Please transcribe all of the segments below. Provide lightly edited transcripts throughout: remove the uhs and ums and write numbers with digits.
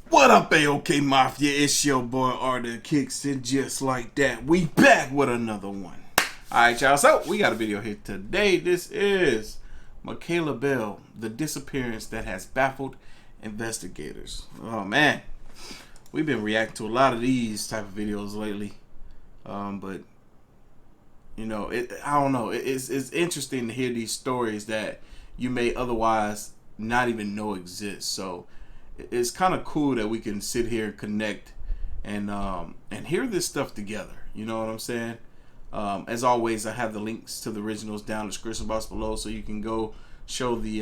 What up, AOK Mafia? It's your boy Artofkickz, and just like that, we back with another one. Alright, y'all, so we got a video here today. This is Mekayla Bali, the disappearance that has baffled investigators. Oh man, we've been reacting to a lot of these type of videos lately. But you know, I don't know. It's interesting to hear these stories that you may otherwise not even know exist. So it's kind of cool that we can sit here and connect and hear this stuff together. You know what I'm saying? As always, I have the links to the originals down in the description box below, so you can go show the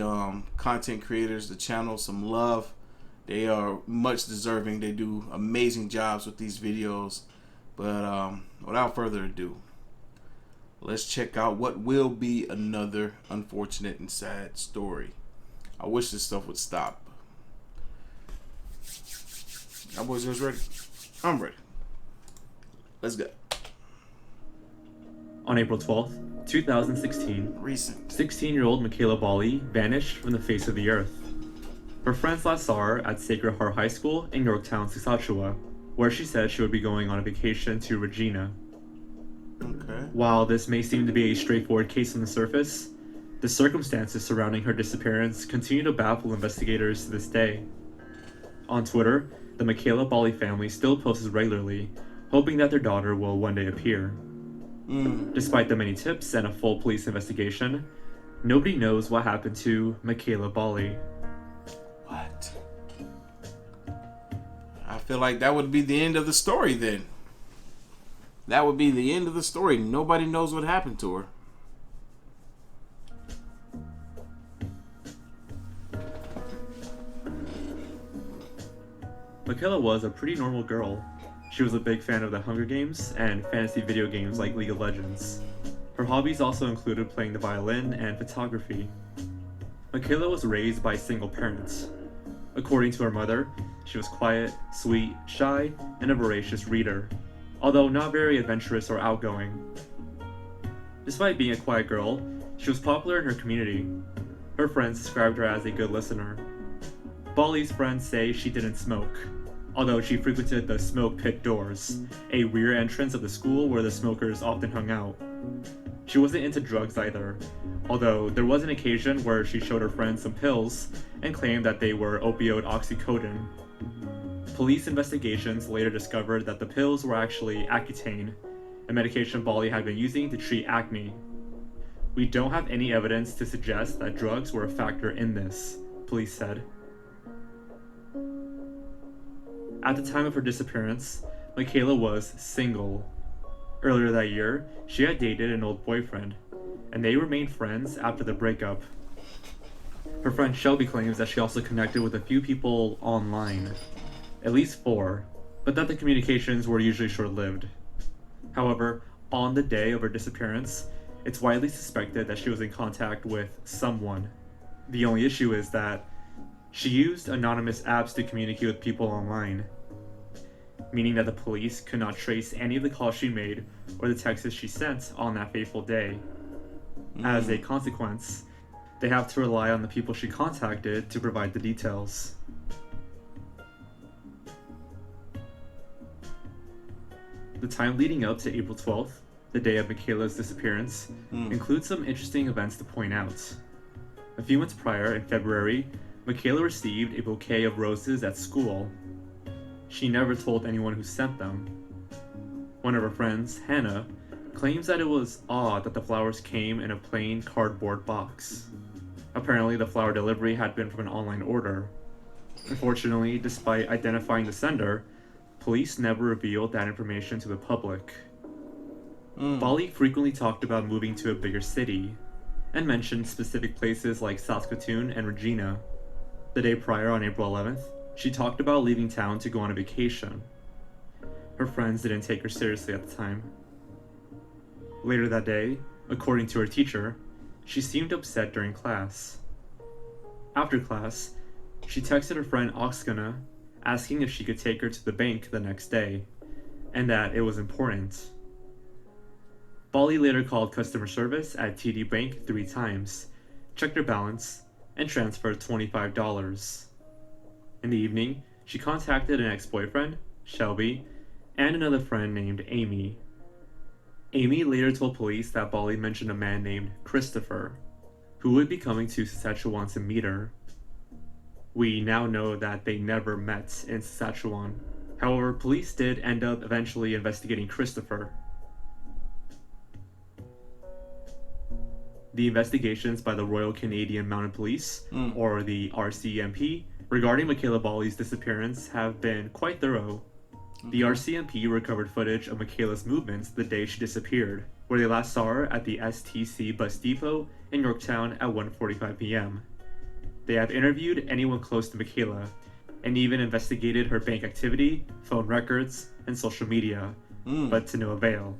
content creators, the channel, some love. They are much deserving. They do amazing jobs with these videos. But without further ado, let's check out what will be another unfortunate and sad story. I wish this stuff would stop. Y'all boys just ready? I'm ready. Let's go. On April 12th, 2016, Recent. 16-year-old Mekayla Bali vanished from the face of the earth. Her friends last saw her at Sacred Heart High School in Yorktown, Saskatchewan, where she said she would be going on a vacation to Regina. Okay. While this may seem to be a straightforward case on the surface, the circumstances surrounding her disappearance continue to baffle investigators to this day. On Twitter, the Mekayla Bali family still posts regularly, hoping that their daughter will one day appear. Despite the many tips and a full police investigation, nobody knows what happened to Mekayla Bali. What? I feel like that would be the end of the story then. That would be the end of the story. Nobody knows what happened to her. Mekayla was a pretty normal girl. She was a big fan of the Hunger Games and fantasy video games like League of Legends. Her hobbies also included playing the violin and photography. Mekayla was raised by single parents. According to her mother, she was quiet, sweet, shy, and a voracious reader, although not very adventurous or outgoing. Despite being a quiet girl, she was popular in her community. Her friends described her as a good listener. Bali's friends say she didn't smoke, although she frequented the smoke pit doors, a rear entrance of the school where the smokers often hung out. She wasn't into drugs either, although there was an occasion where she showed her friends some pills and claimed that they were opioid oxycodone. Police investigations later discovered that the pills were actually Accutane, a medication Bali had been using to treat acne. We don't have any evidence to suggest that drugs were a factor in this, police said. At the time of her disappearance, Mekayla was single. Earlier that year, she had dated an old boyfriend, and they remained friends after the breakup. Her friend Shelby claims that she also connected with a few people online, at least 4, but that the communications were usually short-lived. However, on the day of her disappearance, it's widely suspected that she was in contact with someone. The only issue is that she used anonymous apps to communicate with people online, meaning that the police could not trace any of the calls she made or the texts she sent on that fateful day. As a consequence, they have to rely on the people she contacted to provide the details. The time leading up to April 12th, the day of Mekayla's disappearance, includes some interesting events to point out. A few months prior, in February, Mekayla received a bouquet of roses at school. She never told anyone who sent them. One of her friends, Hannah, claims that it was odd that the flowers came in a plain cardboard box. Apparently, the flower delivery had been from an online order. Unfortunately, despite identifying the sender, police never revealed that information to the public. Bali frequently talked about moving to a bigger city, and mentioned specific places like Saskatoon and Regina. The day prior, on April 11th, she talked about leaving town to go on a vacation. Her friends didn't take her seriously at the time. Later that day, according to her teacher, she seemed upset during class. After class, she texted her friend Oksana, asking if she could take her to the bank the next day, and that it was important. Bali later called customer service at TD Bank 3 times, checked her balance, and transferred $25. In the evening, she contacted an ex-boyfriend, Shelby, and another friend named Amy. Amy later told police that Bali mentioned a man named Christopher, who would be coming to Saskatchewan to meet her. We now know that they never met in Saskatchewan. However, police did end up eventually investigating Christopher. The investigations by the Royal Canadian Mounted Police, or the RCMP, regarding Mekayla Bali's disappearance have been quite thorough. The RCMP recovered footage of Mekayla's movements the day she disappeared, where they last saw her at the STC bus depot in Yorktown at 1:45 p.m. They have interviewed anyone close to Mekayla, and even investigated her bank activity, phone records, and social media, but to no avail.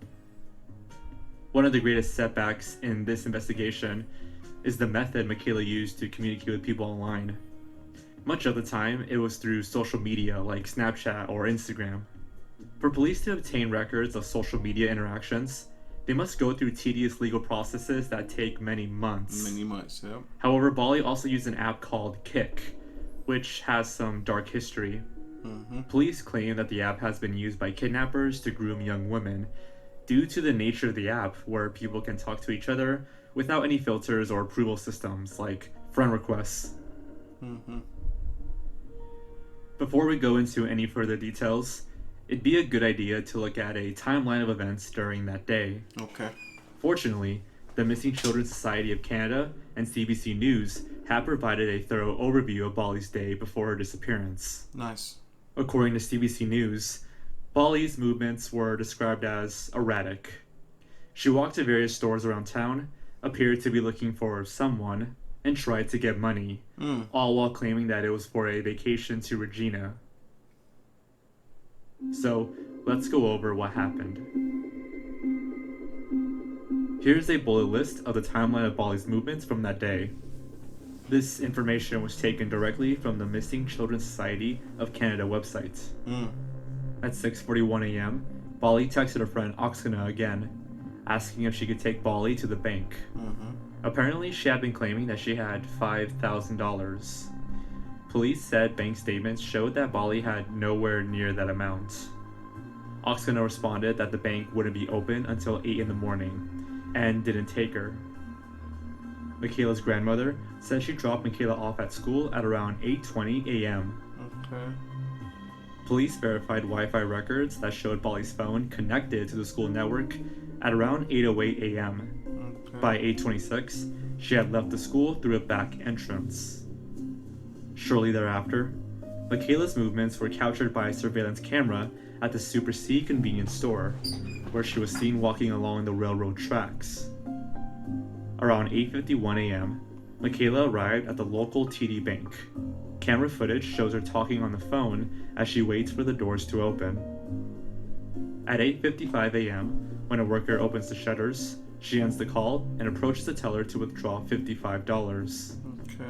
One of the greatest setbacks in this investigation is the method Mekayla used to communicate with people online. Much of the time, it was through social media like Snapchat or Instagram. For police to obtain records of social media interactions, they must go through tedious legal processes that take many months. Yep. However, Bali also used an app called Kik, which has some dark history. Police claim that the app has been used by kidnappers to groom young women, due to the nature of the app, where people can talk to each other without any filters or approval systems like friend requests. Before we go into any further details, it'd be a good idea to look at a timeline of events during that day. Okay. Fortunately, the Missing Children Society of Canada and CBC News have provided a thorough overview of Bali's day before her disappearance. Nice. According to CBC News, Bali's movements were described as erratic. She walked to various stores around town, appeared to be looking for someone, and tried to get money, all while claiming that it was for a vacation to Regina. So, let's go over what happened. Here's a bullet list of the timeline of Bali's movements from that day. This information was taken directly from the Missing Children Society of Canada website. At 6:41 a.m., Bali texted her friend Oksana again, asking if she could take Bali to the bank. Apparently, she had been claiming that she had $5,000. Police said bank statements showed that Bali had nowhere near that amount. Oksana responded that the bank wouldn't be open until 8 in the morning, and didn't take her. Mekayla's grandmother said she dropped Mekayla off at school at around 8:20 a.m. Okay. Police verified Wi-Fi records that showed Bali's phone connected to the school network at around 8:08 a.m. Okay. By 8:26, she had left the school through a back entrance. Shortly thereafter, Mekayla's movements were captured by a surveillance camera at the Super C convenience store, where she was seen walking along the railroad tracks. Around 8:51 a.m., Mekayla arrived at the local TD Bank. Camera footage shows her talking on the phone as she waits for the doors to open. At 8:55 a.m., when a worker opens the shutters, she ends the call and approaches the teller to withdraw $55. Okay.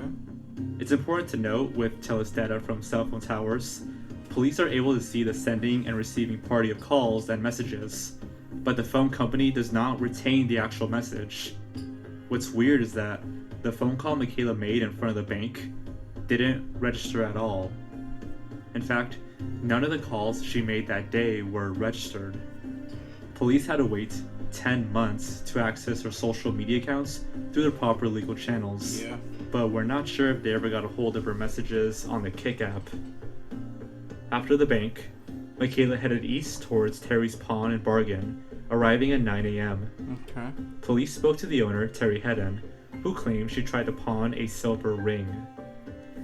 It's important to note, with TELUS data from cell phone towers, police are able to see the sending and receiving party of calls and messages, but the phone company does not retain the actual message. What's weird is that the phone call Mekayla made in front of the bank didn't register at all. In fact, none of the calls she made that day were registered. Police had to wait 10 months to access her social media accounts through the proper legal channels, but we're not sure if they ever got a hold of her messages on the Kik app. After the bank, Mekayla headed east towards Terry's Pawn and Bargain, arriving at 9 a.m. Okay. Police spoke to the owner, Terry Hedden, who claimed she tried to pawn a silver ring.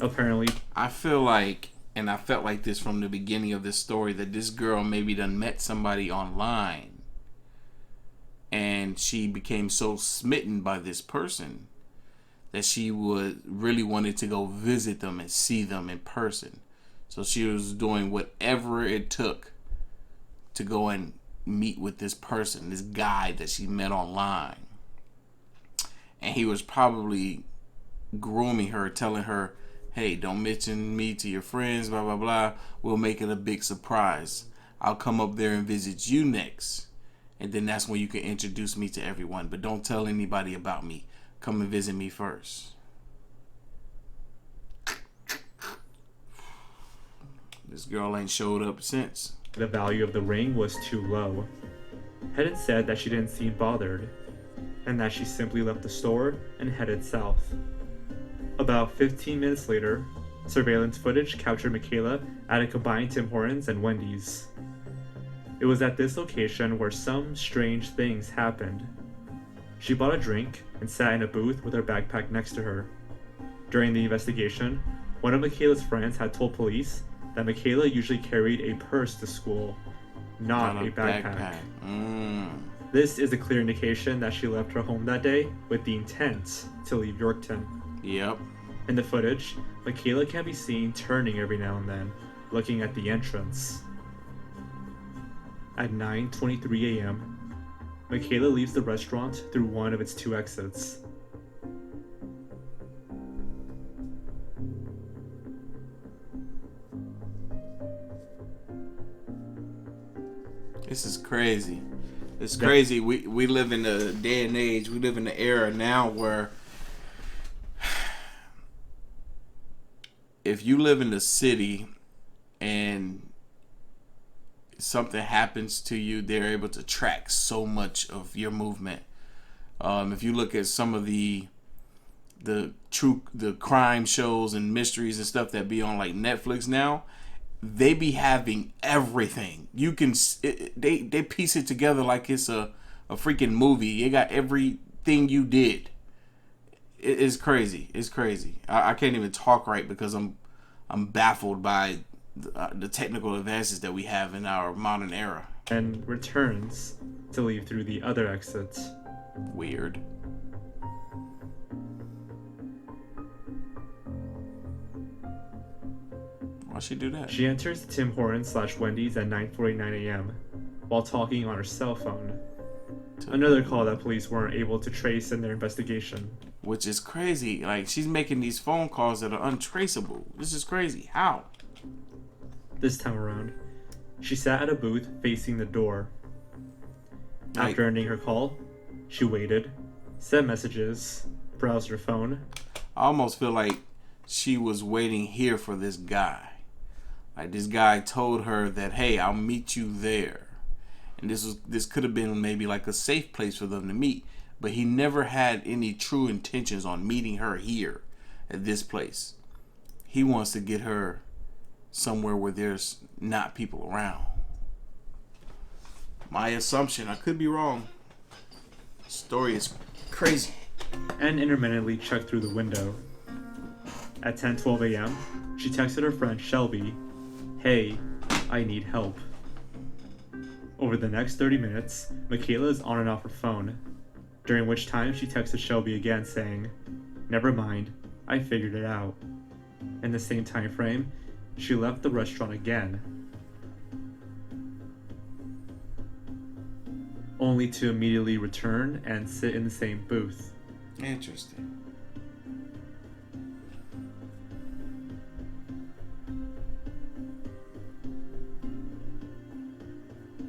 Apparently, I feel like, and I felt like this from the beginning of this story, that this girl maybe done met somebody online, and she became so smitten by this person that she would really wanted to go visit them and see them in person. So she was doing whatever it took to go and meet with this person, this guy that she met online. And he was probably grooming her, telling her, hey, don't mention me to your friends, blah, blah, blah. We'll make it a big surprise. I'll come up there and visit you next. And then that's when you can introduce me to everyone. But don't tell anybody about me. Come and visit me first. This girl ain't showed up since. The value of the ring was too low. Hedden said that she didn't seem bothered, and that she simply left the store and headed south. About 15 minutes later, surveillance footage captured Mekayla at a combined Tim Hortons and Wendy's. It was at this location where some strange things happened. She bought a drink and sat in a booth with her backpack next to her. During the investigation, one of Mekayla's friends had told police that Mekayla usually carried a purse to school, not a backpack. This is a clear indication that she left her home that day with the intent to leave Yorkton. Yep. In the footage, Mekayla can be seen turning every now and then, looking at the entrance. At 9:23 a.m., Mekayla leaves the restaurant through one of its two exits. This is crazy. It's crazy. We live in a day and age, we live in the era now where if you live in the city and something happens to you, they're able to track so much of your movement. If you look at some of the crime shows and mysteries and stuff that be on like Netflix now, they be having everything. You can they piece it together like it's a freaking movie. It got everything you did. It's crazy. It's crazy. I can't even talk right because I'm baffled by the technical advances that we have in our modern era. And returns to leave through the other exits. Weird. Why'd she do that? She enters Tim Hortons / Wendy's at 9:49 a.m. while talking on her cell phone. Another call that police weren't able to trace in their investigation. Which is crazy. Like, she's making these phone calls that are untraceable. This is crazy. How? This time around, she sat at a booth facing the door. After ending her call, she waited, sent messages, browsed her phone. I almost feel like she was waiting here for this guy. Like, this guy told her that, hey, I'll meet you there. And this could have been maybe like a safe place for them to meet. But he never had any true intentions on meeting her here at this place. He wants to get her somewhere where there's not people around. My assumption, I could be wrong. Story is crazy. And intermittently checked through the window. At 10:12 a.m., she texted her friend Shelby, "Hey, I need help." Over the next 30 minutes, Mekayla is on and off her phone, during which time she texted Shelby again saying, "Never mind, I figured it out." In the same time frame, she left the restaurant again, only to immediately return and sit in the same booth. Interesting.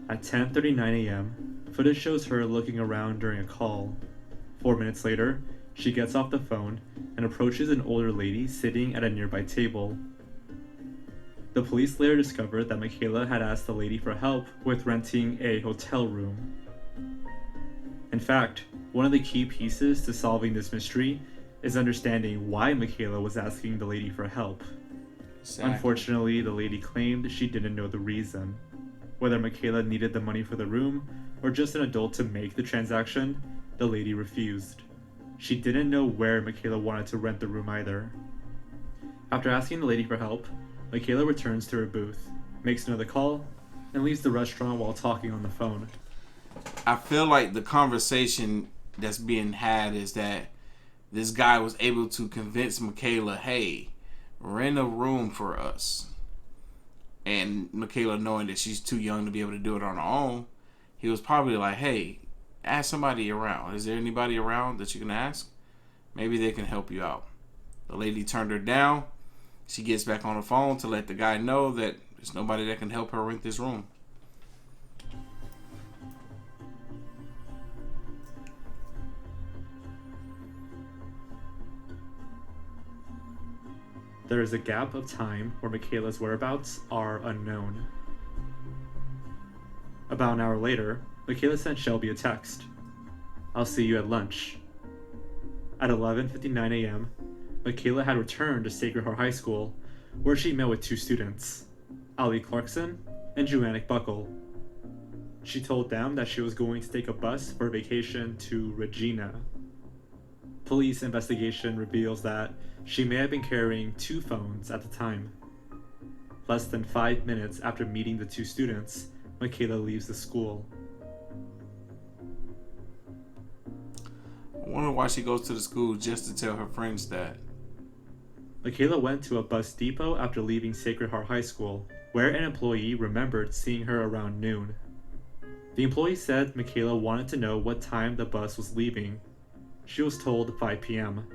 At 10:39 a.m., footage shows her looking around during a call. 4 minutes later, she gets off the phone and approaches an older lady sitting at a nearby table. The police later discovered that Mekayla had asked the lady for help with renting a hotel room. In fact, one of the key pieces to solving this mystery is understanding why Mekayla was asking the lady for help. Exactly. Unfortunately, the lady claimed she didn't know the reason. Whether Mekayla needed the money for the room or just an adult to make the transaction, the lady refused. She didn't know where Mekayla wanted to rent the room either. After asking the lady for help, Mekayla returns to her booth, makes another call, and leaves the restaurant while talking on the phone. I feel like the conversation that's being had is that this guy was able to convince Mekayla, hey, rent a room for us. And Mekayla, knowing that she's too young to be able to do it on her own, he was probably like, hey, ask somebody around. Is there anybody around that you can ask? Maybe they can help you out. The lady turned her down. She gets back on the phone to let the guy know that there's nobody that can help her rent this room. there is a gap of time where Mekayla's whereabouts are unknown. About an hour later, Mekayla sent Shelby a text. "I'll see you at lunch." At 11:59 a.m., Mekayla had returned to Sacred Heart High School, where she met with two students, Ali Clarkson and Joanna Buckle. She told them that she was going to take a bus for a vacation to Regina. Police investigation reveals that she may have been carrying two phones at the time. Less than 5 minutes after meeting the two students, Mekayla leaves the school. I wonder why she goes to the school just to tell her friends that. Mekayla went to a bus depot after leaving Sacred Heart High School, where an employee remembered seeing her around noon. The employee said Mekayla wanted to know what time the bus was leaving. She was told 5 p.m.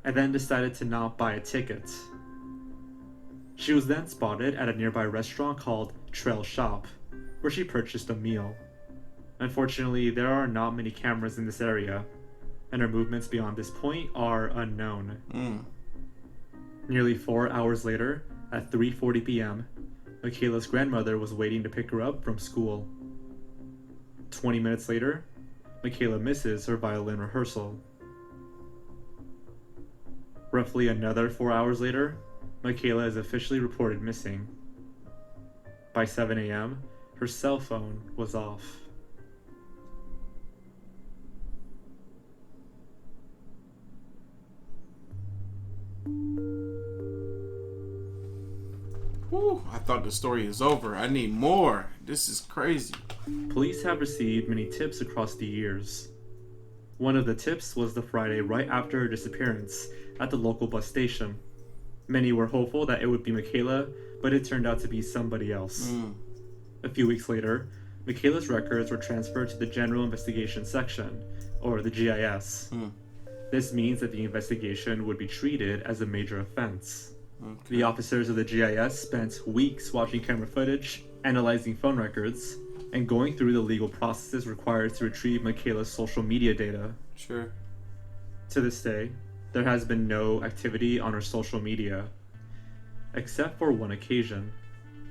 and then decided to not buy a ticket. She was then spotted at a nearby restaurant called Trail Shop, where she purchased a meal. Unfortunately, there are not many cameras in this area, and her movements beyond this point are unknown. Nearly 4 hours later, at 3:40 p.m., Mekayla's grandmother was waiting to pick her up from school. 20 minutes later, Mekayla misses her violin rehearsal. Roughly another 4 hours later, Mekayla is officially reported missing. By 7 a.m., her cell phone was off. Whew, I thought the story is over. I need more. This is crazy. Police have received many tips across the years. One of the tips was the Friday right after her disappearance at the local bus station. Many were hopeful that it would be Mekayla, but it turned out to be somebody else. A few weeks later, Mekayla's records were transferred to the General Investigation Section, or the GIS. This means that the investigation would be treated as a major offense. The officers of the GIS spent weeks watching camera footage, analyzing phone records, and going through the legal processes required to retrieve Mekayla's social media data. Sure. To this day, there has been no activity on her social media, except for one occasion.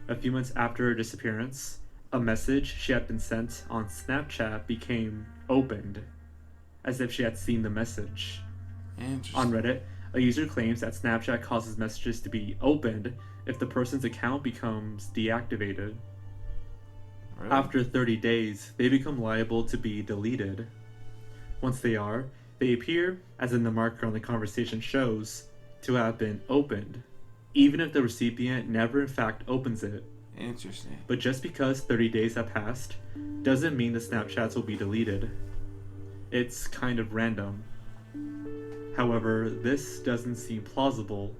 A few months after her disappearance, a message she had been sent on Snapchat became opened, as if she had seen the message. Interesting. On Reddit, a user claims that Snapchat causes messages to be opened if the person's account becomes deactivated. Really? After 30 days, they become liable to be deleted. Once they are, they appear, as in the marker on the conversation shows, to have been opened, even if the recipient never in fact opens it. Interesting. But just because 30 days have passed, doesn't mean the Snapchats will be deleted. It's kind of random. However, this doesn't seem plausible,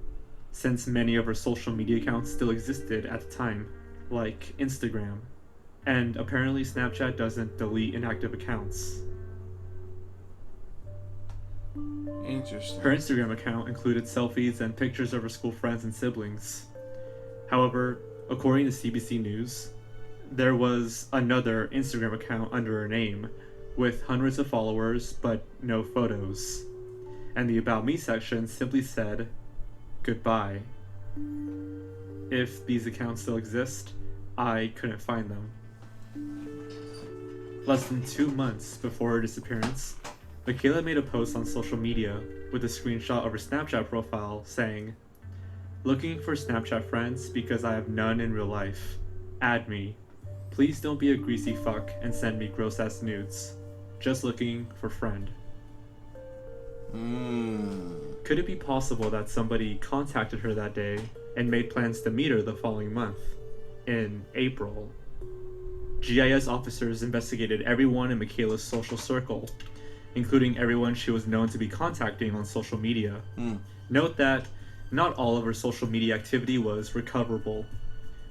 since many of her social media accounts still existed at the time, like Instagram, and apparently Snapchat doesn't delete inactive accounts. Interesting. Her Instagram account included selfies and pictures of her school friends and siblings. However, according to CBC News, there was another Instagram account under her name, with hundreds of followers but no photos. And the About Me section simply said, "Goodbye." If these accounts still exist, I couldn't find them. Less than 2 months before her disappearance, Mekayla made a post on social media with a screenshot of her Snapchat profile saying, "Looking for Snapchat friends because I have none in real life. Add me. Please don't be a greasy fuck and send me gross ass nudes. Just looking for friend." Could it be possible that somebody contacted her that day and made plans to meet her the following month, in April? GIS officers investigated everyone in Mekayla's social circle, including everyone she was known to be contacting on social media. Note that not all of her social media activity was recoverable,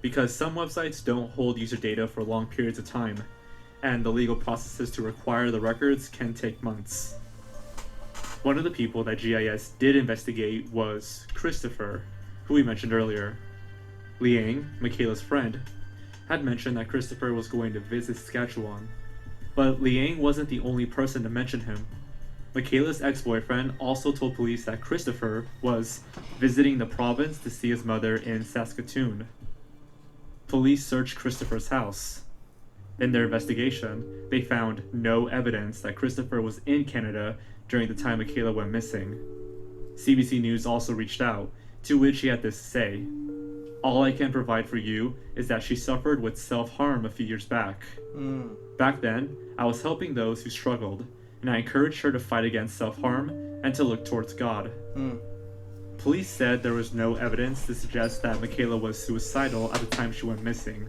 because some websites don't hold user data for long periods of time, and the legal processes to acquire the records can take months. One of the people that GIS did investigate was Christopher, who we mentioned earlier. Liang, Mekayla's friend, had mentioned that Christopher was going to visit Saskatchewan, but Liang wasn't the only person to mention him. Mekayla's ex-boyfriend also told police that Christopher was visiting the province to see his mother in Saskatoon. Police searched Christopher's house. In their investigation, they found no evidence that Christopher was in Canada during the time Mekayla went missing. CBC News also reached out, to which he had this to say: "All I can provide for you is that she suffered with self-harm a few years back. Back then, I was helping those who struggled, and I encouraged her to fight against self-harm and to look towards God." Police said there was no evidence to suggest that Mekayla was suicidal at the time she went missing.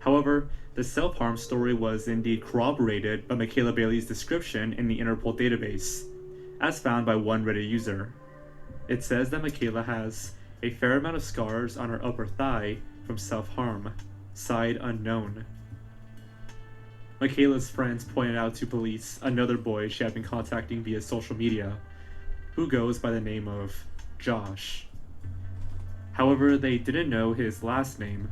However, the self-harm story was indeed corroborated by Mekayla Bali's description in the Interpol database, as found by one Reddit user. It says that Mekayla has a fair amount of scars on her upper thigh from self-harm, side unknown. Mekayla's friends pointed out to police another boy she had been contacting via social media, who goes by the name of Josh. However, they didn't know his last name.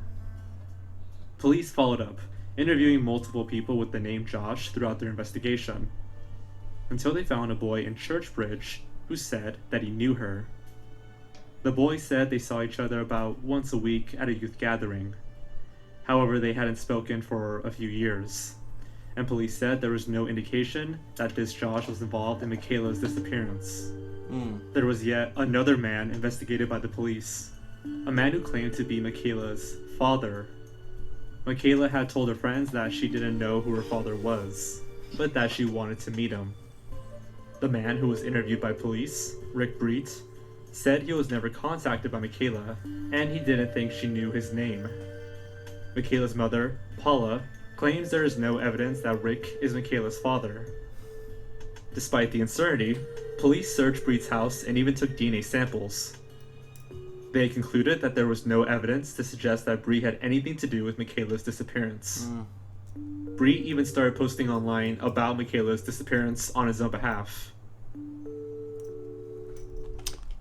Police followed up, interviewing multiple people with the name Josh throughout their investigation, until they found a boy in Churchbridge who said that he knew her. The boy said they saw each other about once a week at a youth gathering. However, they hadn't spoken for a few years, and police said there was no indication that this Josh was involved in Mekayla's disappearance. There was yet another man investigated by the police, a man who claimed to be Mekayla's father. Mekayla had told her friends that she didn't know who her father was, but that she wanted to meet him. The man who was interviewed by police, Rick Breet, said he was never contacted by Mekayla, and he didn't think she knew his name. Mekayla's mother, Paula, claims there is no evidence that Rick is Mekayla's father. Despite the uncertainty, police searched Breet's house and even took DNA samples. They concluded that there was no evidence to suggest that Breet had anything to do with Mekayla's disappearance. Breet even started posting online about Mekayla's disappearance on his own behalf.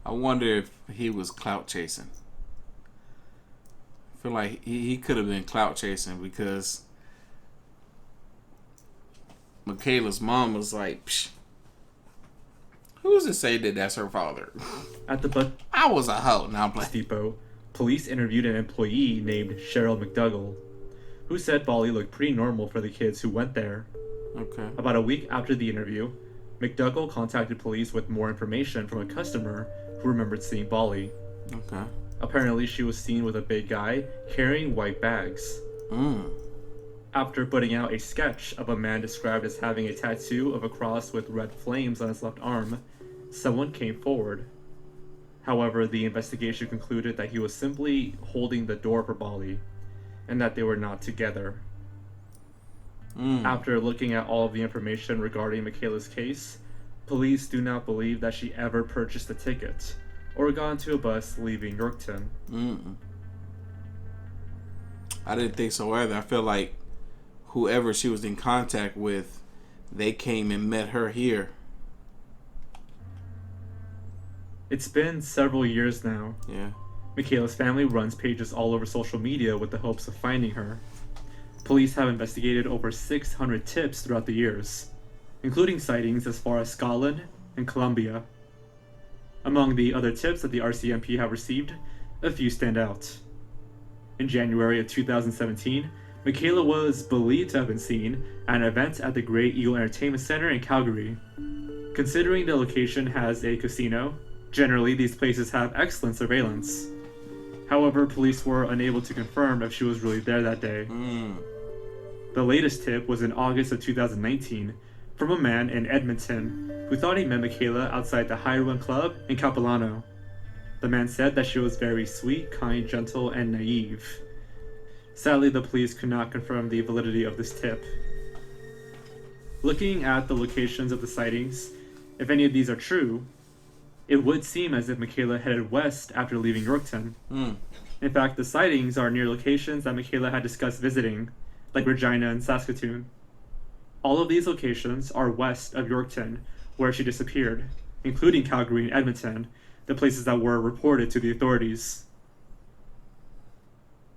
I wonder if he was clout chasing. I feel like he could have been clout chasing, because Mekayla's mom was like, psh, who's to say that that's her father? At the bus I was a hoe. Now I'm playing. depot, police interviewed an employee named Cheryl McDougall, who said Bali looked pretty normal for the kids who went there. Okay. About a week after the interview, McDougall contacted police with more information from a customer who remembered seeing Bali. Okay. Apparently, she was seen with a big guy carrying white bags. After putting out a sketch of a man described as having a tattoo of a cross with red flames on his left arm, someone came forward. However, the investigation concluded that he was simply holding the door for Bali, and that they were not together. After looking at all of the information regarding Mekayla's case, police do not believe that she ever purchased a ticket or got into a bus leaving Yorkton. I didn't think so either. I feel like whoever she was in contact with, they came and met her here. It's been several years now. Yeah. Mekayla's family runs pages all over social media with the hopes of finding her. Police have investigated over 600 tips throughout the years, including sightings as far as Scotland and Colombia. Among the other tips that the RCMP have received, a few stand out. In January of 2017, Mekayla was believed to have been seen at an event at the Great Eagle Entertainment Center in Calgary. Considering the location has a casino, generally these places have excellent surveillance. However, police were unable to confirm if she was really there that day. The latest tip was in August of 2019 from a man in Edmonton who thought he met Mekayla outside the High Run Club in Capilano. The man said that she was very sweet, kind, gentle, and naive. Sadly, the police could not confirm the validity of this tip. Looking at the locations of the sightings, if any of these are true, it would seem as if Mekayla headed west after leaving Yorkton. In fact, the sightings are near locations that Mekayla had discussed visiting, like Regina and Saskatoon. All of these locations are west of Yorkton, where she disappeared, including Calgary and Edmonton, the places that were reported to the authorities.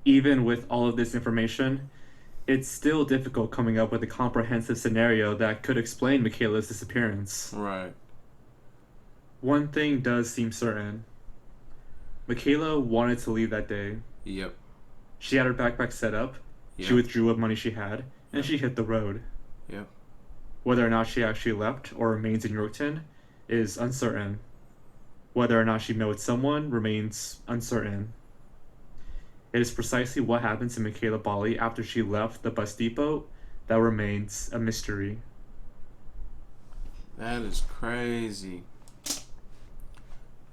Even with all of this information, it's still difficult coming up with a comprehensive scenario that could explain Mekayla's disappearance. Right. One thing does seem certain. Mekayla wanted to leave that day. Yep. She had her backpack set up, Yep. she withdrew what money she had, and she hit the road. Yep. Whether or not she actually left or remains in Yorkton is uncertain. Whether or not she met with someone remains uncertain. It is precisely what happened to Mekayla Bali after she left the bus depot that remains a mystery. That is crazy.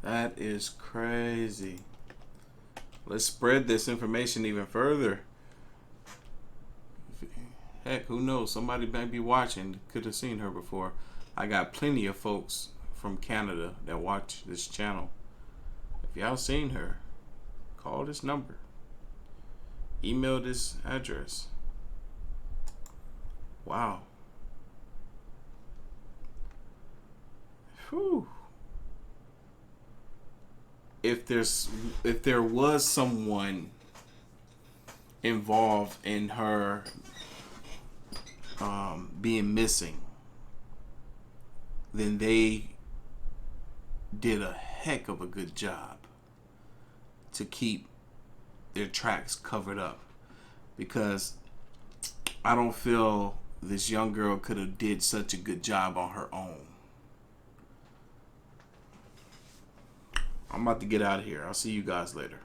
That is crazy. Let's spread this information even further. Heck, who knows? Somebody might be watching, could have seen her before. I got plenty of folks from Canada that watch this channel. If y'all seen her, call this number. Email this address. Wow. Whew. If there was someone involved in her being missing, then they did a heck of a good job to keep their tracks covered up, because I don't feel this young girl could have did such a good job on her own. I'm about to get out of here. I'll see you guys later.